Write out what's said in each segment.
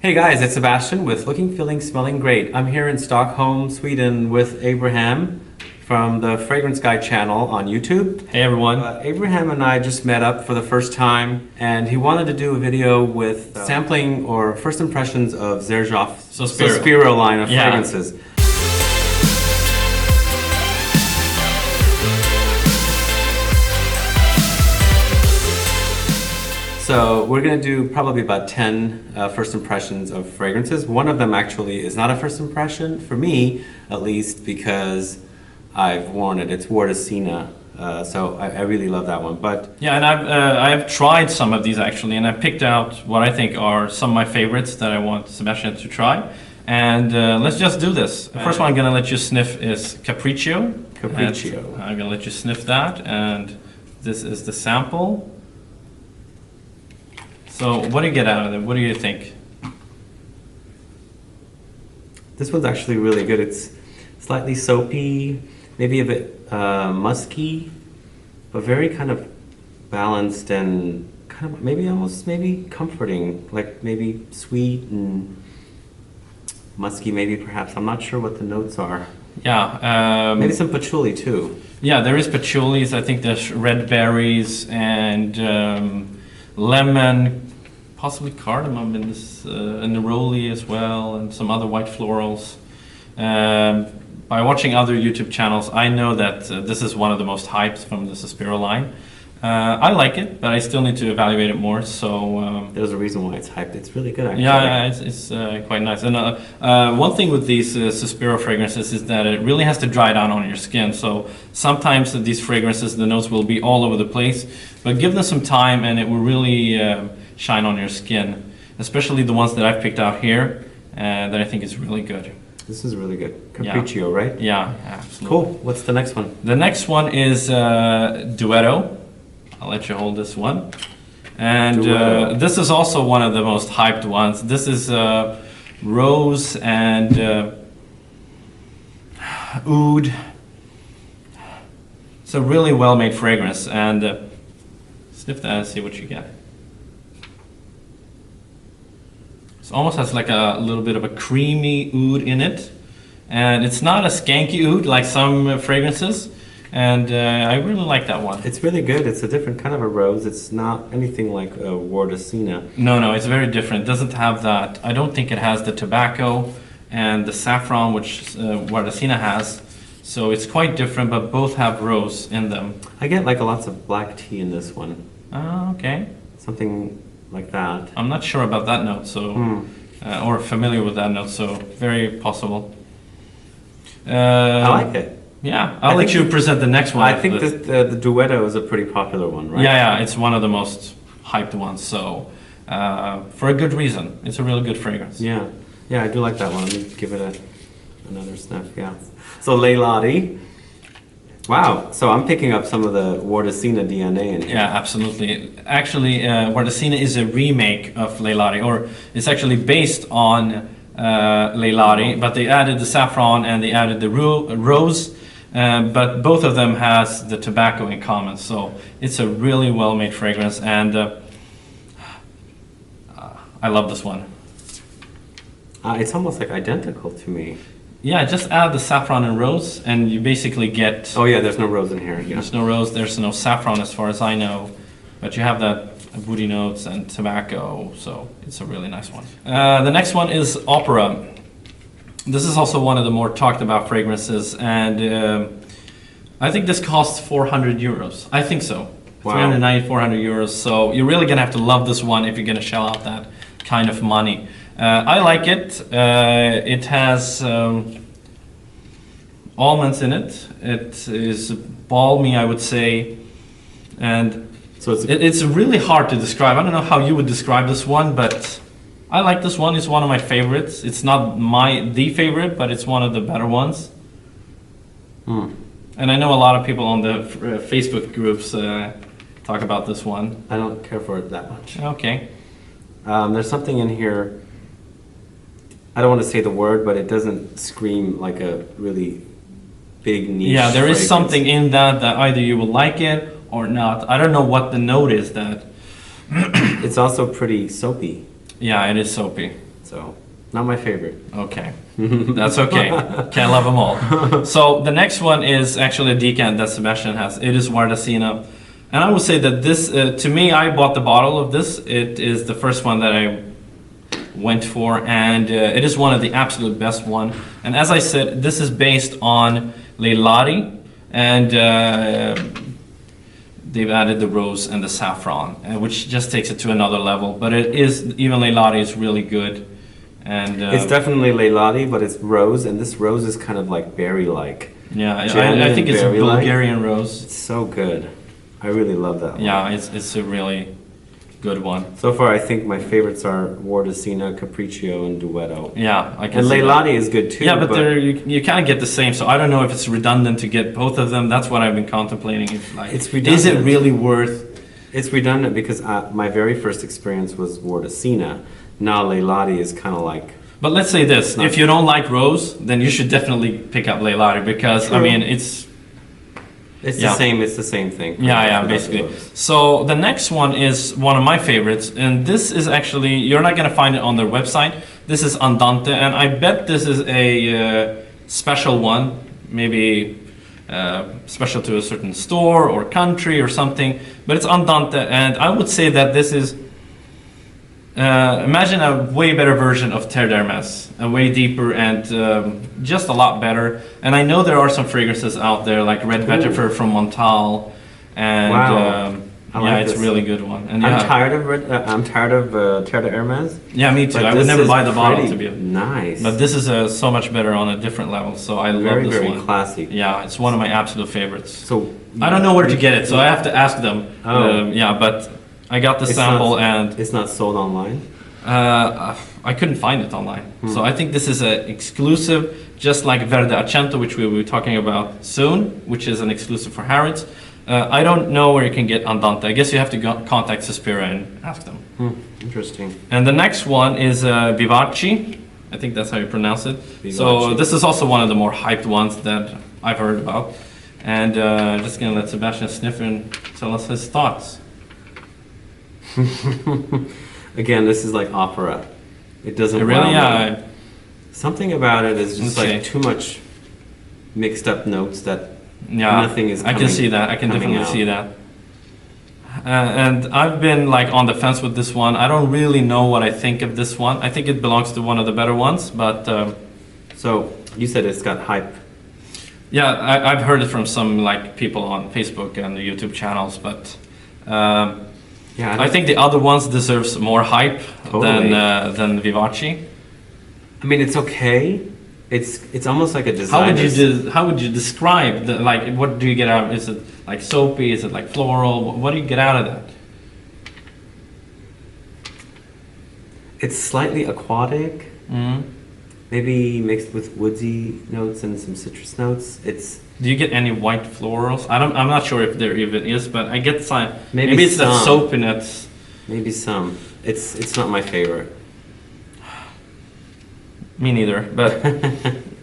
Hey guys, it's Sebastian with Looking, Feeling, Smelling Great. I'm here in Stockholm, Sweden with Abraham from the Fragrance Guy channel on YouTube. Hey everyone. Abraham and I just met up for the first time and he wanted to do a video with sampling or first impressions of Xerjoff's Sospiro line of fragrances. So we're going to do probably about 10 first impressions of fragrances. One of them actually is not a first impression, for me at least, because I've worn it. It's Wardasina I. So I really love that one. But yeah, and I've tried some of these actually, and I picked out what I think are some of my favorites that I want Sebastian to try. And let's just do this. The first one I'm going to let you sniff is Capriccio. Capriccio. And I'm going to let you sniff that, and this is the sample. So what do you get out of it? What do you think? This one's actually really good. It's slightly soapy, maybe a bit musky, but very kind of balanced and kind of maybe comforting, like maybe sweet and musky, maybe perhaps. I'm not sure what the notes are. Yeah. Maybe some patchouli too. Yeah, there is patchoulis. I think there's red berries and lemon, possibly cardamom in this, and neroli as well, and some other white florals. By watching other YouTube channels, I know that this is one of the most hyped from the Sospiro line. I like it, but I still need to evaluate it more. So there's a reason why it's hyped. It's really good, actually. Yeah, it's quite nice. And one thing with these Sospiro fragrances is that it really has to dry down on your skin. So sometimes these fragrances, the notes will be all over the place, but give them some time and it will really shine on your skin. Especially the ones that I've picked out here that I think is really good. This is really good. Capriccio, right? Yeah, absolutely. Cool. What's the next one? The next one is Duetto. I'll let you hold this one. And this is also one of the most hyped ones. This is rose and oud. It's a really well-made fragrance. And sniff that and see what you get. It almost has like a little bit of a creamy oud in it. And it's not a skanky oud like some fragrances. And I really like that one. It's really good. It's a different kind of a rose. It's not anything like a Wardasina. No, it's very different. It doesn't have that. I don't think it has the tobacco and the saffron, which Wardasina has. So it's quite different, but both have rose in them. I get like lots of black tea in this one. Oh, okay. Something like that. I'm not sure about that note, so or familiar with that note, so very possible. I like it. Yeah, I'll let you present the next one. I think the Duetto is a pretty popular one, right? Yeah, it's one of the most hyped ones. So for a good reason, it's a really good fragrance. Yeah, I do like that one. Let me give it another sniff. Yeah. So Laylati. Wow. So I'm picking up some of the Wardasina DNA in here. Yeah, absolutely. Actually, Wardasina is a remake of Laylati, or it's actually based on Laylati, but they added the saffron and they added the rose. But both of them has the tobacco in common, so it's a really well-made fragrance, and I love this one. It's almost like identical to me. Yeah, just add the saffron and rose, and you basically get... Oh yeah, there's no rose in here. Yeah. There's no rose, there's no saffron as far as I know, but you have that woody notes and tobacco, so it's a really nice one. The next one is Opera. This is also one of the more talked about fragrances, and I think this costs 400 euros. I think so. Wow. 390, 400 euros. So you're really gonna have to love this one if you're gonna shell out that kind of money. I like it. It has almonds in it. It is balmy, I would say, and so it's really hard to describe. I don't know how you would describe this one, but I like this one. It's one of my favorites. It's not the favorite, but it's one of the better ones. And I know a lot of people on the Facebook groups talk about this one. I don't care for it that much. Okay. There's something in here, I don't want to say the word, but it doesn't scream like a really big niche. Yeah, there fragrance. is something in that either you will like it or not. I don't know what the note is that. It's also pretty soapy. Yeah, it is soapy. so not my favorite. Okay, that's okay. Can't love them all. So the next one is actually a decant that Sebastian has. It is Wardasina. And I would say that this, to me, I bought the bottle of this. It is the first one that I went for, and it is one of the absolute best one. And as I said, this is based on Laylati, and they've added the rose and the saffron, which just takes it to another level. But it is, even Laylati is really good. And it's definitely Laylati, but it's rose, and this rose is kind of like berry-like. Yeah, I think it's a Bulgarian rose. It's so good. I really love that one. Yeah, it's a really good one. So far, I think my favorites are Wardasina, Capriccio, and Duetto. Yeah, I can and see Laylati that. is good too. Yeah, but you kind of get the same. So I don't know if it's redundant to get both of them. That's what I've been contemplating. It's redundant. Is it really worth? It's redundant because my very first experience was Wardasina. Now Laylati is kind of like. But let's say this: if you don't like rose, then you should definitely pick up Laylati because True. I mean it's. It's the same. It's the same thing. Yeah, basically. So the next one is one of my favorites, and this is actually you're not gonna find it on their website. This is Andante, and I bet this is a special one, maybe special to a certain store or country or something. But it's Andante, and I would say that this is. Imagine a way better version of Terre d'Hermes, a way deeper and just a lot better. And I know there are some fragrances out there like Red Vetiver from Montal, and wow. It's a really good one. And I'm tired of Terre d'Hermes. Yeah, me too. I would never buy the bottle to be nice. But this is so much better on a different level. So I love this one. Very classy. Yeah, it's one of my absolute favorites. So I don't know where to get it, so I have to ask them. Oh. But. I got the sample and it's not sold online. I couldn't find it online, so I think this is an exclusive, just like Verde Accento, which we will be talking about soon, which is an exclusive for Harrods. I don't know where you can get Andante. I guess you have to contact Sospiro and ask them. Interesting. And the next one is Vivace. I think that's how you pronounce it. Vivace. So this is also one of the more hyped ones that I've heard about. And just gonna let Sebastian sniff and tell us his thoughts. Again, this is like opera. It doesn't really, wow something about it is just like too much mixed up notes that nothing is coming, I can see that. I can definitely see that. And I've been like on the fence with this one. I don't really know what I think of this one. I think it belongs to one of the better ones, but so you said it's got hype. Yeah, I've heard it from some like people on Facebook and the YouTube channels, but yeah, I think the other ones deserves more hype than Vivace. I mean, it's okay. It's almost like a design. How would you describe the like? What do you get out of it? Is it like soapy? Is it like floral? What do you get out of that? It's slightly aquatic. Maybe mixed with woodsy notes and some citrus notes. Do you get any white florals? I'm not sure if there even is, but I get some. Maybe it's that soapiness. Maybe some. It's not my favorite. Me neither, but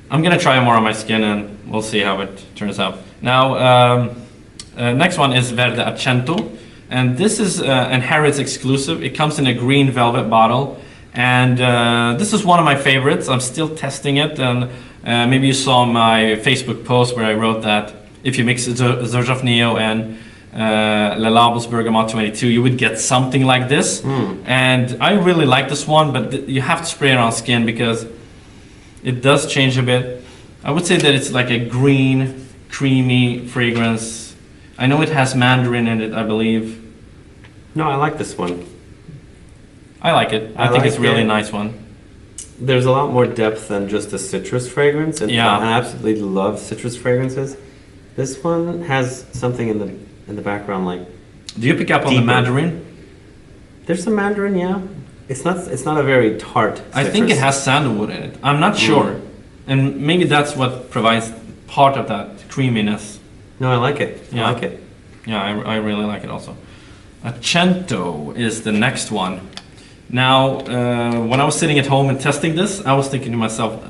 I'm gonna try more on my skin and we'll see how it turns out. Now, next one is Verde Accento, and this is an Harrods exclusive. It comes in a green velvet bottle, and this is one of my favorites. I'm still testing it, and maybe you saw my Facebook post where I wrote that if you mix Xerjoff Neo and Le Label's Bergamot 22, you would get something like this. And I really like this one, but you have to spray it on skin because it does change a bit. I would say that it's like a green, creamy fragrance. I know it has mandarin in it, I believe. No, I like this one. I like it. I think it's a really nice one. There's a lot more depth than just a citrus fragrance, and I absolutely love citrus fragrances. This one has something in the background, like. Do you pick up on the mandarin? There's some mandarin, yeah. It's not a very tart citrus. I think it has sandalwood in it. I'm not sure, and maybe that's what provides part of that creaminess. No, I like it. I like it. Yeah, I really like it also. Accento is the next one. Now, when I was sitting at home and testing this, I was thinking to myself,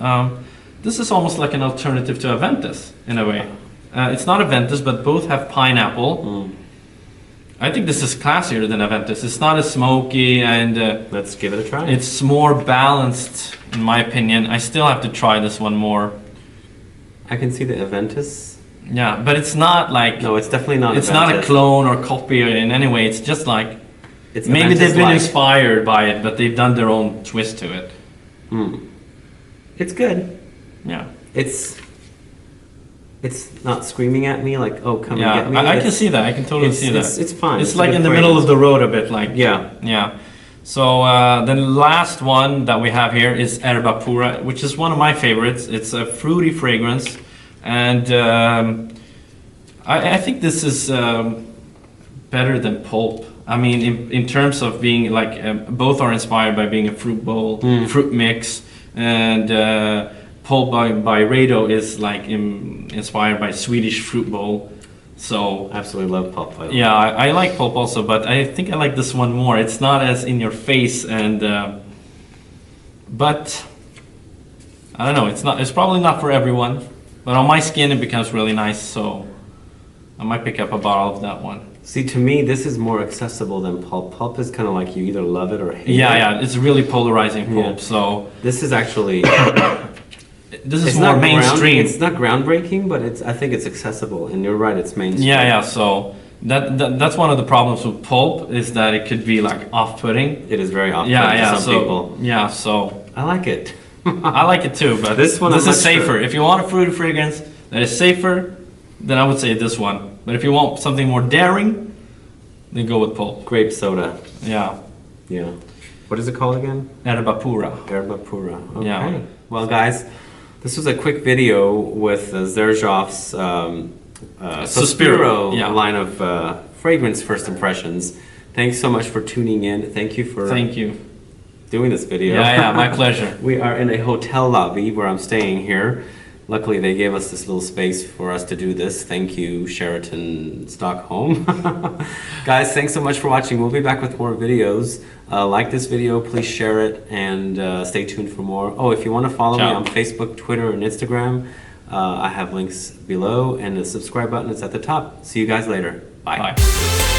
this is almost like an alternative to a Ventus in a way. It's not a Ventus, but both have pineapple. I think this is classier than Aventus. It's not as smoky, and Let's give it a try. it's more balanced, in my opinion. I still have to try this one more. I can see the Aventus. Yeah, but it's not like No, it's definitely not. it's not a Aventus. clone or copy in any way. It's just like It's maybe they've been Aventus-like. inspired by it, but they've done their own twist to it. It's good. Yeah, It's not screaming at me like, "Oh, come and yeah. get me." I can see that. I can totally see that. It's fine. It's a like good in the middle fragrance. of the road a bit, like Yeah. yeah. So the last one that we have here is Erba Pura, which is one of my favorites. It's a fruity fragrance, and I think this is better than Pulp. I mean, in terms of being like both are inspired by being a fruit bowl, fruit mix, and Pulp by Rado is like inspired by Swedish fruit bowl. So I absolutely love Pulp. yeah, I like Pulp also, but I think I like this one more. It's not as in your face, and but I don't know. It's probably not for everyone, but on my skin it becomes really nice. So I might pick up a bottle of that one. See, to me, this is more accessible than Pulp. Pulp is kind of like you either love it or hate it. Yeah, it's really polarizing Pulp. Yeah. So This is actually. this is It's more not mainstream. It's not groundbreaking, but I think it's accessible, and you're right. It's mainstream. Yeah. So that's one of the problems with Pulp is that it could be like off-putting. It is very often Yeah, to yeah. some So people. yeah, so. I like it. I like it too, but This one this I'm is not sure. safer. If you want a fruity fragrance that is safer, then I would say this one. But if you want something more daring, then go with Pulp. Grape soda. Yeah, Yeah. What is it called again? Erba Pura. Erba Pura. Okay. Yeah. Well, guys, this was a quick video with Xerjoff's Sospiro Yeah. line of fragrance first impressions. Thanks so much for tuning in. Thank you for Thank you. doing this video. Yeah, my pleasure. We are in a hotel lobby where I'm staying here. Luckily, they gave us this little space for us to do this. Thank you, Sheraton, Stockholm. Guys, thanks so much for watching. We'll be back with more videos. Like this video, please share it, and stay tuned for more. Oh, if you want to follow me Ciao. on Facebook, Twitter, and Instagram, I have links below, and the subscribe button is at the top. See you guys later. Bye. Bye.